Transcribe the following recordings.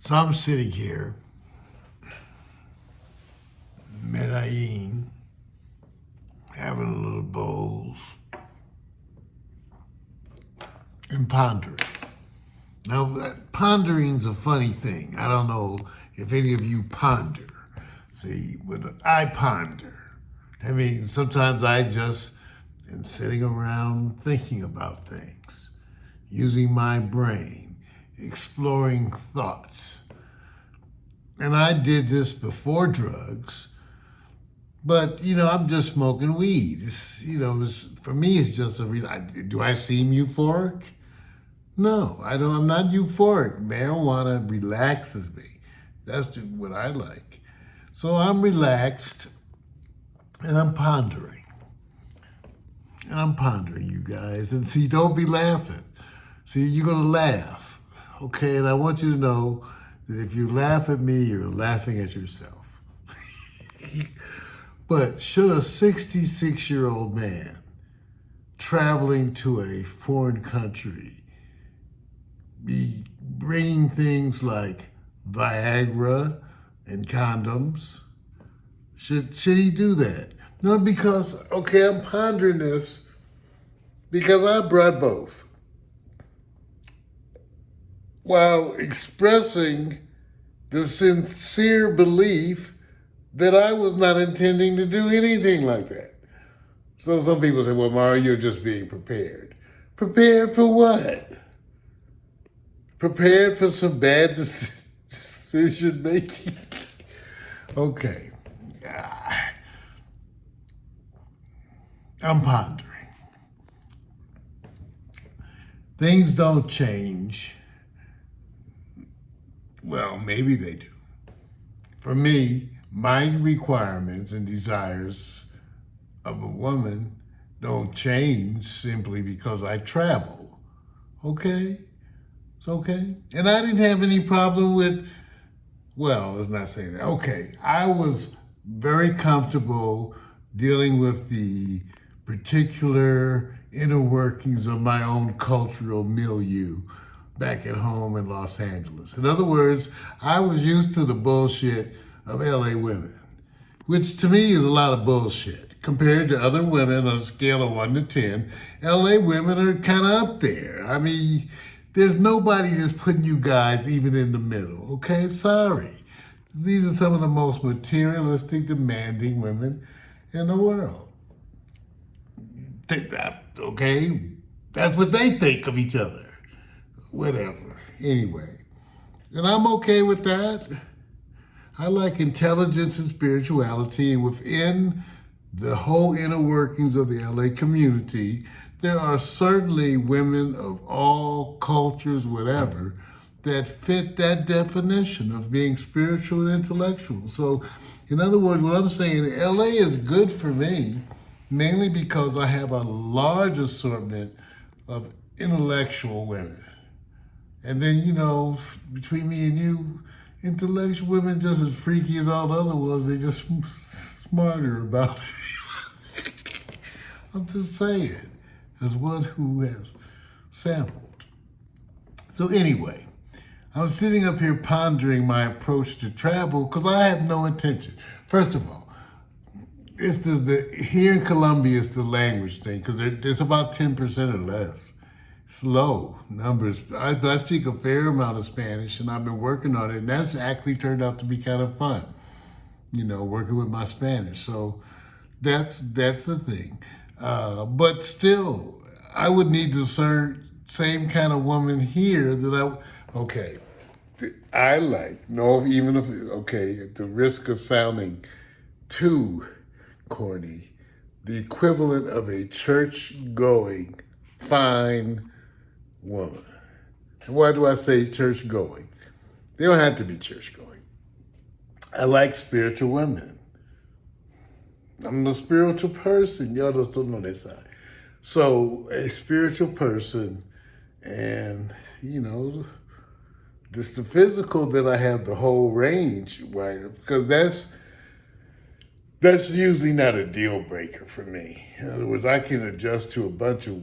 So I'm sitting here, Medellin, having a little bowls and pondering. Now, pondering's a funny thing. I don't know if any of you ponder. See, I ponder. I mean, sometimes I just am sitting around thinking about things, using my brain, exploring thoughts. And I did this before drugs, but, I'm just smoking weed. For me, it's just do I seem euphoric? No, I don't. I'm not euphoric. Marijuana relaxes me. That's just what I like. So I'm relaxed and I'm pondering. And I'm pondering, you guys. And see, don't be laughing. See, you're going to laugh. Okay? And I want you to know that if you laugh at me, you're laughing at yourself. But should a 66-year-old man traveling to a foreign country be bringing things like Viagra and condoms? Should he do that? No, because, I'm pondering this because I brought both while expressing the sincere belief that I was not intending to do anything like that. So some people say, well, Mario, you're just being prepared. Prepared for what? Prepared for some bad decision making? Okay. I'm pondering. Things don't change. Well, maybe they do. For me, my requirements and desires of a woman don't change simply because I travel. Okay? It's okay. And I didn't have any problem with, let's not say that. Okay, I was very comfortable dealing with the particular inner workings of my own cultural milieu back at home in Los Angeles. In other words, I was used to the bullshit of LA women, which to me is a lot of bullshit. Compared to other women on a scale of 1 to 10, LA women are kind of up there. I mean, there's nobody that's putting you guys even in the middle, okay? Sorry. These are some of the most materialistic, demanding women in the world. Think that, okay? That's what they think of each other. Whatever. Anyway. And I'm okay with that. I like intelligence and spirituality, and within the whole inner workings of the LA community, there are certainly women of all cultures, whatever, that fit that definition of being spiritual and intellectual. So, in other words, what I'm saying, LA is good for me, mainly because I have a large assortment of intellectual women. And then, between me and you, intellectual women just as freaky as all the other ones, they just smarter about it. I'm just saying, as one who has sampled. So anyway, I was sitting up here pondering my approach to travel because I had no intention. First of all, it's here in Colombia, it's the language thing because there's about 10% or less. It's low numbers. I speak a fair amount of Spanish, and I've been working on it, and that's actually turned out to be kind of fun, working with my Spanish. So that's the thing. But still, I would need the same kind of woman here that I like. No, even if, at the risk of sounding too corny, the equivalent of a church-going, fine woman. And why do I say church-going? They don't have to be church-going. I like spiritual women. I'm a spiritual person. Y'all just don't know that side. So a spiritual person, and, just the physical that I have the whole range, right? Because that's usually not a deal breaker for me. In other words, I can adjust to a bunch of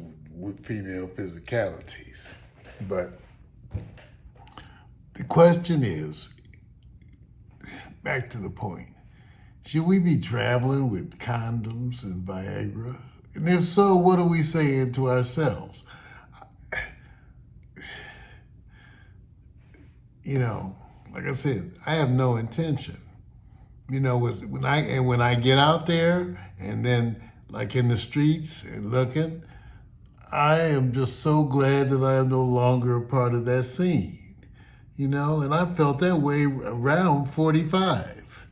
female physicalities. But the question is, back to the point, should we be traveling with condoms and Viagra? And if so, what are we saying to ourselves? You know, like I said, I have no intention. You know, when I get out there and then like in the streets and looking, I am just so glad that I am no longer a part of that scene. You know, and I felt that way around 45.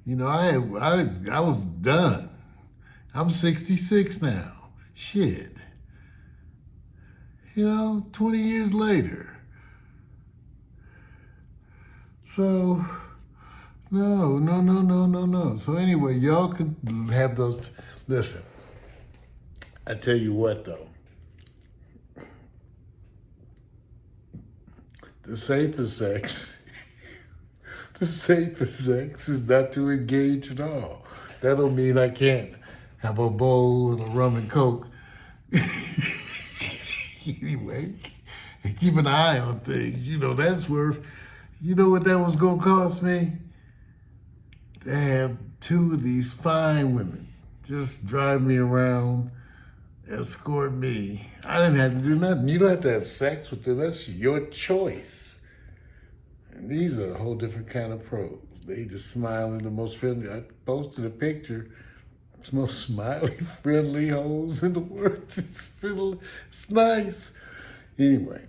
You know, I was done. I'm 66 now. Shit. You know, 20 years later. So, no. So anyway, y'all can have those. Listen, I tell you what though. The safest sex, the safest sex is not to engage at all. That don't mean I can't have a bowl and a rum and coke. Anyway, and keep an eye on things. You know, that's worth, you know what that was gonna cost me? To have two of these fine women just drive me around, escort me. I didn't have to do nothing. You don't have to have sex with them. That's your choice. And these are a whole different kind of pros. They just smiling, the most friendly. I posted a picture. It's the most smiley, friendly hoes in the world. It's nice. Anyway,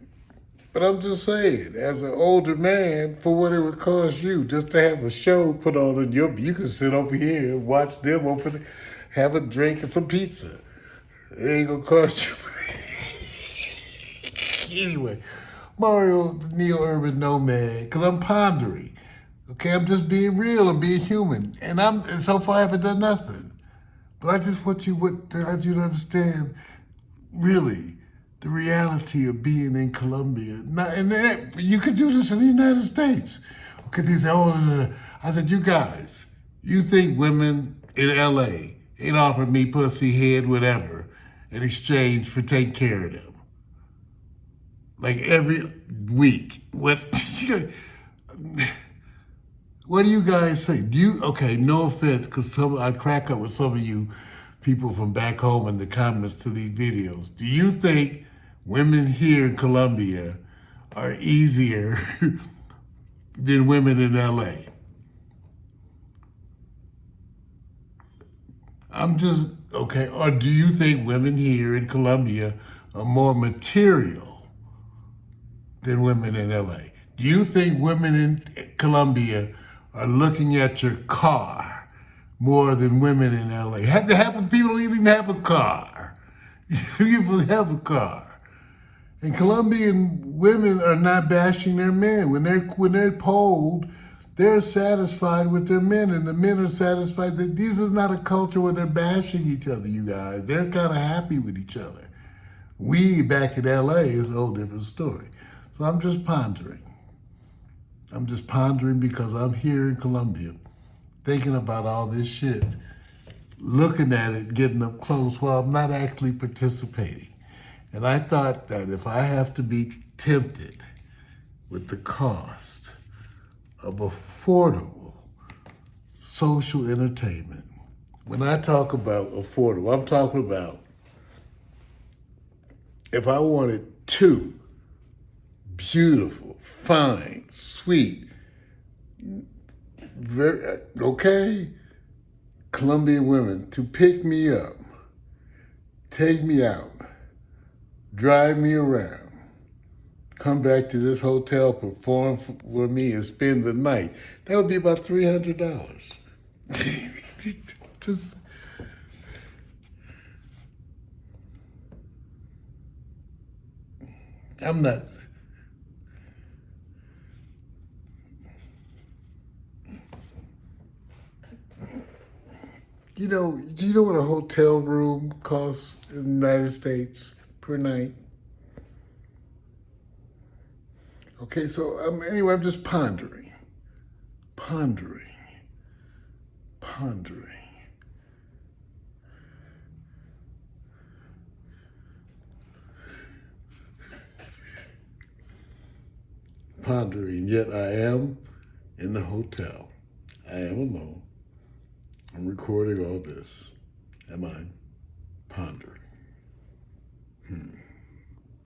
but I'm just saying, as an older man, for what it would cost you just to have a show put on you can sit over here and watch them have a drink and some pizza. It ain't gonna cost you. Anyway, Mario, the NeoUrban Nomad, because I'm pondering. Okay, I'm just being real and being human. And so far I haven't done nothing. But I just want you to understand, really, the reality of being in Colombia. You could do this in the United States. Okay, they say, I said, you guys, you think women in LA ain't offered me pussy, head, whatever, in exchange for taking care of them? Like every week. What do you guys say? Okay, no offense, because I crack up with some of you people from back home in the comments to these videos. Do you think women here in Colombia are easier than women in LA? Okay, or do you think women here in Colombia are more material than women in LA? Do you think women in Colombia are looking at your car more than women in LA? Half the people don't even have a car. You even have a car. And Colombian women are not bashing their men. When they're polled, they're satisfied with their men, and the men are satisfied that this is not a culture where they're bashing each other, you guys. They're kind of happy with each other. We back in LA is a whole different story. So I'm just pondering. I'm just pondering because I'm here in Colombia, thinking about all this shit, looking at it, getting up close while I'm not actually participating. And I thought that if I have to be tempted with the cost of affordable social entertainment, when I talk about affordable, I'm talking about if I wanted two beautiful, fine, sweet, Colombian women to pick me up, take me out, drive me around, come back to this hotel, perform for me, and spend the night. That would be about $300. Just, I'm not. Do you know what a hotel room costs in the United States per night? Okay, so anyway, I'm just pondering. Pondering, yet I am in the hotel. I am alone. I'm recording all this. Am I?